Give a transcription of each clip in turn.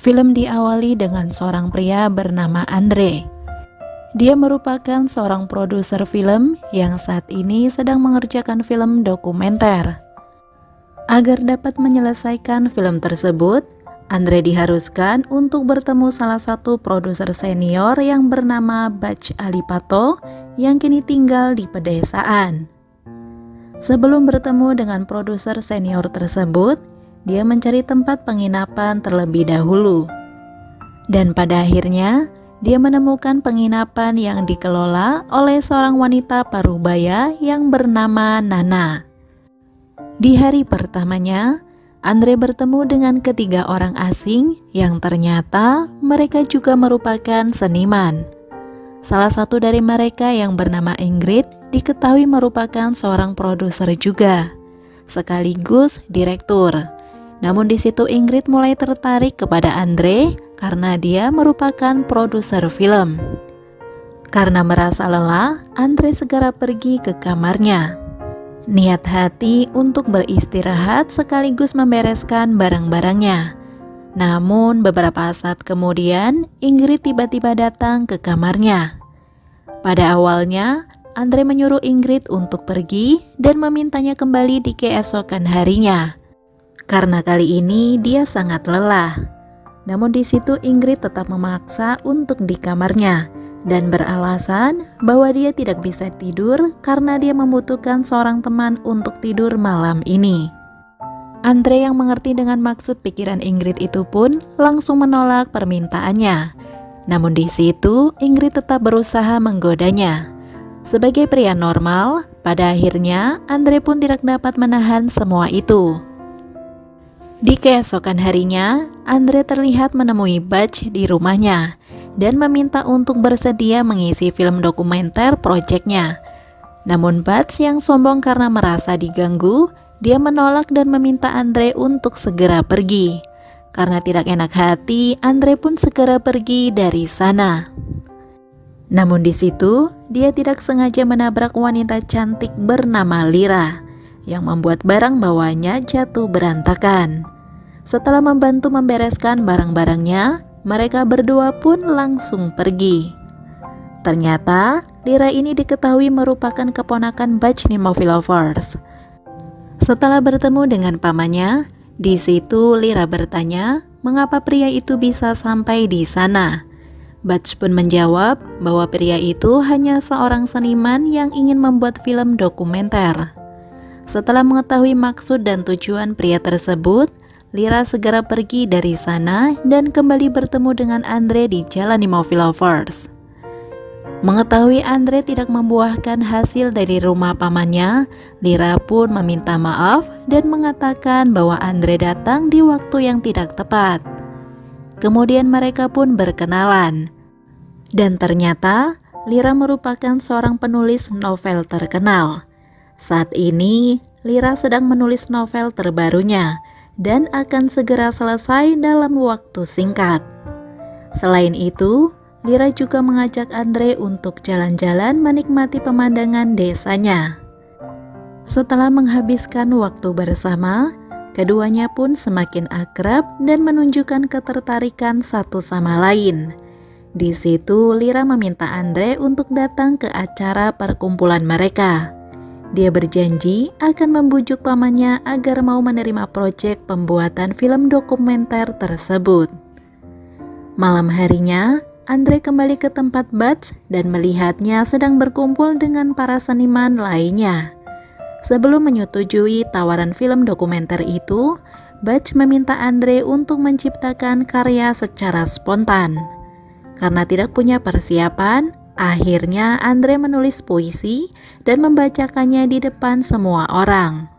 Film diawali dengan seorang pria bernama Andre. Dia merupakan seorang produser film yang saat ini sedang mengerjakan film dokumenter. Agar dapat menyelesaikan film tersebut, Andre diharuskan untuk bertemu salah satu produser senior yang bernama Bach Alipato yang kini tinggal di pedesaan. Sebelum bertemu dengan produser senior tersebut, dia mencari tempat penginapan terlebih dahulu. Dan pada akhirnya, dia menemukan penginapan yang dikelola oleh seorang wanita parubaya yang bernama Nana. Di hari pertamanya, Andre bertemu dengan ketiga orang asing yang ternyata mereka juga merupakan seniman. Salah satu dari mereka yang bernama Ingrid diketahui merupakan seorang produser juga, sekaligus direktur. Namun di situ Ingrid mulai tertarik kepada Andre karena dia merupakan produser film. Karena merasa lelah, Andre segera pergi ke kamarnya. Niat hati untuk beristirahat sekaligus membereskan barang-barangnya. Namun beberapa saat kemudian, Ingrid tiba-tiba datang ke kamarnya. Pada awalnya, Andre menyuruh Ingrid untuk pergi dan memintanya kembali di keesokan harinya. Karena kali ini dia sangat lelah. Namun di situ Ingrid tetap memaksa untuk di kamarnya dan beralasan bahwa dia tidak bisa tidur karena dia membutuhkan seorang teman untuk tidur malam ini. Andre yang mengerti dengan maksud pikiran Ingrid itu pun langsung menolak permintaannya. Namun di situ Ingrid tetap berusaha menggodanya. Sebagai pria normal, pada akhirnya Andre pun tidak dapat menahan semua itu. Di keesokan harinya, Andre terlihat menemui Bach di rumahnya dan meminta untuk bersedia mengisi film dokumenter proyeknya. Namun Bach yang sombong karena merasa diganggu, dia menolak dan meminta Andre untuk segera pergi. Karena tidak enak hati, Andre pun segera pergi dari sana. Namun di situ, dia tidak sengaja menabrak wanita cantik bernama Lira, yang membuat barang bawahnya jatuh berantakan. Setelah membantu membereskan barang-barangnya, mereka berdua pun langsung pergi. Ternyata, Lira ini diketahui merupakan keponakan Bach Nimofilovers. Setelah bertemu dengan pamannya, di situ Lira bertanya mengapa pria itu bisa sampai di sana. Bach pun menjawab bahwa pria itu hanya seorang seniman yang ingin membuat film dokumenter. Setelah mengetahui maksud dan tujuan pria tersebut, Lira segera pergi dari sana dan kembali bertemu dengan Andre di Jalan Nimofilovers. Mengetahui Andre tidak membuahkan hasil dari rumah pamannya, Lira pun meminta maaf dan mengatakan bahwa Andre datang di waktu yang tidak tepat. Kemudian mereka pun berkenalan. Dan ternyata Lira merupakan seorang penulis novel terkenal. Saat ini, Lira sedang menulis novel terbarunya dan akan segera selesai dalam waktu singkat. Selain itu, Lira juga mengajak Andre untuk jalan-jalan menikmati pemandangan desanya. Setelah menghabiskan waktu bersama, keduanya pun semakin akrab dan menunjukkan ketertarikan satu sama lain. Di situ Lira meminta Andre untuk datang ke acara perkumpulan mereka. Dia berjanji akan membujuk pamannya agar mau menerima proyek pembuatan film dokumenter tersebut. Malam harinya, Andre kembali ke tempat Bach dan melihatnya sedang berkumpul dengan para seniman lainnya. Sebelum menyetujui tawaran film dokumenter itu, Bach meminta Andre untuk menciptakan karya secara spontan. Karena tidak punya persiapan, akhirnya Andre menulis puisi dan membacakannya di depan semua orang.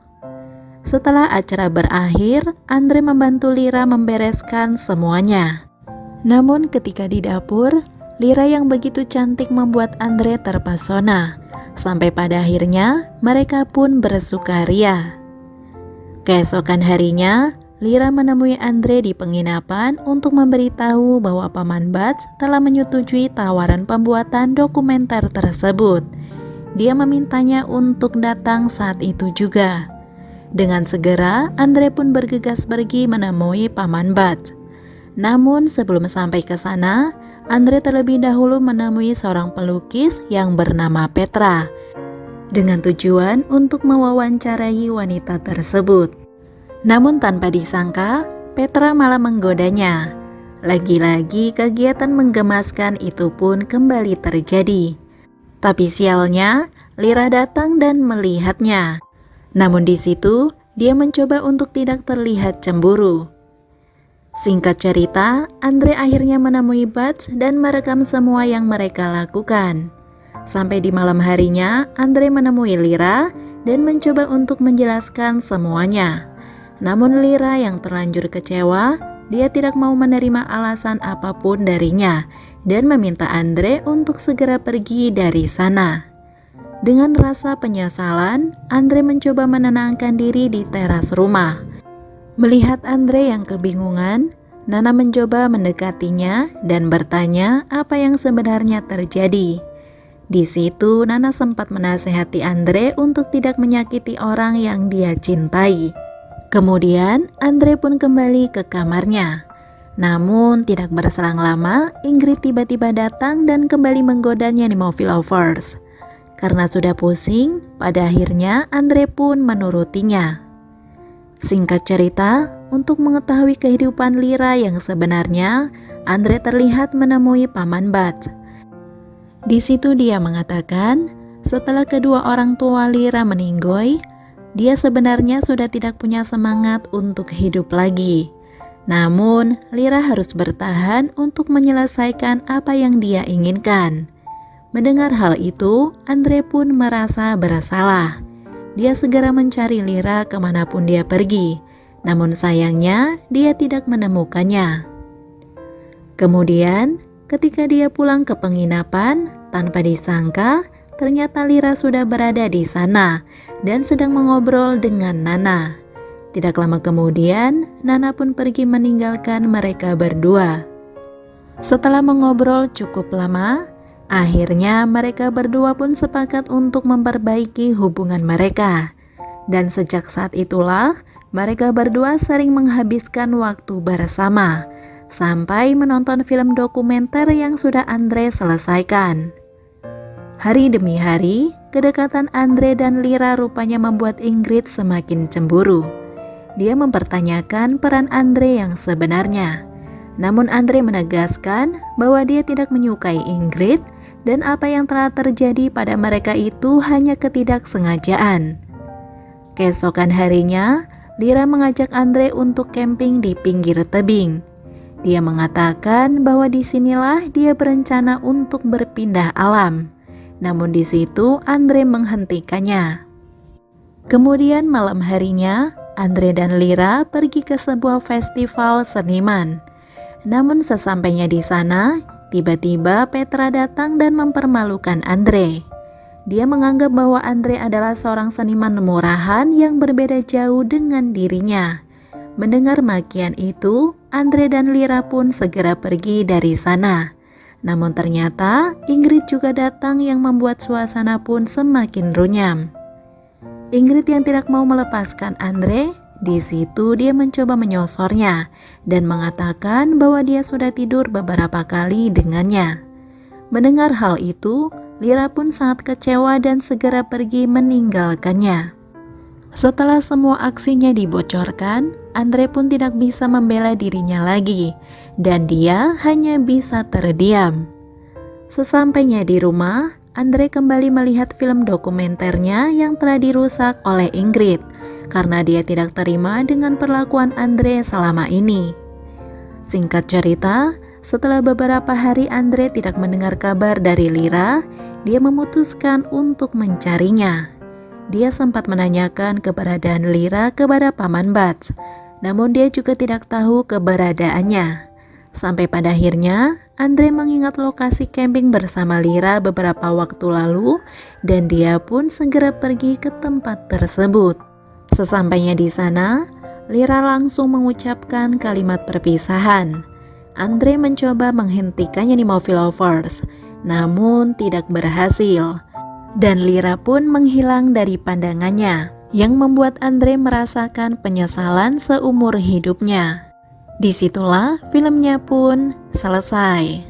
Setelah acara berakhir, Andre membantu Lira membereskan semuanya. Namun ketika di dapur, Lira yang begitu cantik membuat Andre terpesona. Sampai pada akhirnya mereka pun bersukaria. Keesokan harinya, Lira menemui Andre di penginapan untuk memberitahu bahwa paman Bach telah menyetujui tawaran pembuatan dokumenter tersebut. Dia memintanya untuk datang saat itu juga. Dengan segera, Andre pun bergegas pergi menemui paman Bach. Namun sebelum sampai ke sana, Andre terlebih dahulu menemui seorang pelukis yang bernama Petra dengan tujuan untuk mewawancarai wanita tersebut. Namun tanpa disangka, Petra malah menggodanya. Lagi-lagi kegiatan menggemaskan itu pun kembali terjadi. Tapi sialnya, Lira datang dan melihatnya. Namun di situ, dia mencoba untuk tidak terlihat cemburu. Singkat cerita, Andre akhirnya menemui Butch dan merekam semua yang mereka lakukan. Sampai di malam harinya, Andre menemui Lira dan mencoba untuk menjelaskan semuanya. Namun Lira yang terlanjur kecewa, dia tidak mau menerima alasan apapun darinya dan meminta Andre untuk segera pergi dari sana. Dengan rasa penyesalan, Andre mencoba menenangkan diri di teras rumah. Melihat Andre yang kebingungan, Nana mencoba mendekatinya dan bertanya apa yang sebenarnya terjadi. Di situ Nana sempat menasehati Andre untuk tidak menyakiti orang yang dia cintai. Kemudian Andre pun kembali ke kamarnya. Namun tidak berselang lama, Ingrid tiba-tiba datang dan kembali menggodanya di Movie Lovers. Karena sudah pusing, pada akhirnya Andre pun menurutinya. Singkat cerita, untuk mengetahui kehidupan Lira yang sebenarnya, Andre terlihat menemui Paman Butch. Di situ dia mengatakan, setelah kedua orang tua Lira meninggoy, dia sebenarnya sudah tidak punya semangat untuk hidup lagi. Namun, Lira harus bertahan untuk menyelesaikan apa yang dia inginkan. Mendengar hal itu, Andre pun merasa bersalah. Dia segera mencari Lira kemanapun dia pergi, namun sayangnya dia tidak menemukannya. Kemudian, ketika dia pulang ke penginapan, tanpa disangka, ternyata Lira sudah berada di sana dan sedang mengobrol dengan Nana. Tidak lama kemudian, Nana pun pergi meninggalkan mereka berdua. Setelah mengobrol cukup lama, akhirnya mereka berdua pun sepakat untuk memperbaiki hubungan mereka. Dan sejak saat itulah, mereka berdua sering menghabiskan waktu bersama, sampai menonton film dokumenter yang sudah Andre selesaikan. Hari demi hari, kedekatan Andre dan Lira rupanya membuat Ingrid semakin cemburu. Dia mempertanyakan peran Andre yang sebenarnya. Namun Andre menegaskan bahwa dia tidak menyukai Ingrid dan apa yang telah terjadi pada mereka itu hanya ketidaksengajaan. Keesokan harinya, Lira mengajak Andre untuk camping di pinggir tebing. Dia mengatakan bahwa disinilah dia berencana untuk berpindah alam. Namun di situ Andre menghentikannya. Kemudian malam harinya, Andre dan Lira pergi ke sebuah festival seniman. Namun sesampainya di sana, tiba-tiba Petra datang dan mempermalukan Andre. Dia menganggap bahwa Andre adalah seorang seniman murahan yang berbeda jauh dengan dirinya. Mendengar makian itu, Andre dan Lira pun segera pergi dari sana. Namun ternyata Ingrid juga datang yang membuat suasana pun semakin runyam. Ingrid yang tidak mau melepaskan Andre, di situ dia mencoba menyosornya dan mengatakan bahwa dia sudah tidur beberapa kali dengannya. Mendengar hal itu, Lira pun sangat kecewa dan segera pergi meninggalkannya. Setelah semua aksinya dibocorkan, Andre pun tidak bisa membela dirinya lagi, dan dia hanya bisa terdiam. Sesampainya di rumah, Andre kembali melihat film dokumenternya yang telah dirusak oleh Ingrid, karena dia tidak terima dengan perlakuan Andre selama ini. Singkat cerita, setelah beberapa hari Andre tidak mendengar kabar dari Lira, dia memutuskan untuk mencarinya. Dia sempat menanyakan keberadaan Lira kepada Paman Butch, namun dia juga tidak tahu keberadaannya. Sampai pada akhirnya, Andre mengingat lokasi camping bersama Lira beberapa waktu lalu, dan dia pun segera pergi ke tempat tersebut. Sesampainya di sana, Lira langsung mengucapkan kalimat perpisahan. Andre mencoba menghentikannya di Movie Lovers, namun tidak berhasil. Dan Lira pun menghilang dari pandangannya, yang membuat Andre merasakan penyesalan seumur hidupnya. Disitulah filmnya pun selesai.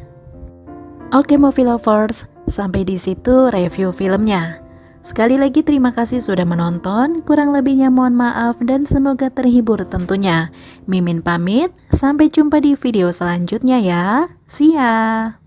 Oke movie lovers, sampai di situ review filmnya. Sekali lagi terima kasih sudah menonton, kurang lebihnya mohon maaf dan semoga terhibur tentunya. Mimin pamit, sampai jumpa di video selanjutnya ya. See ya!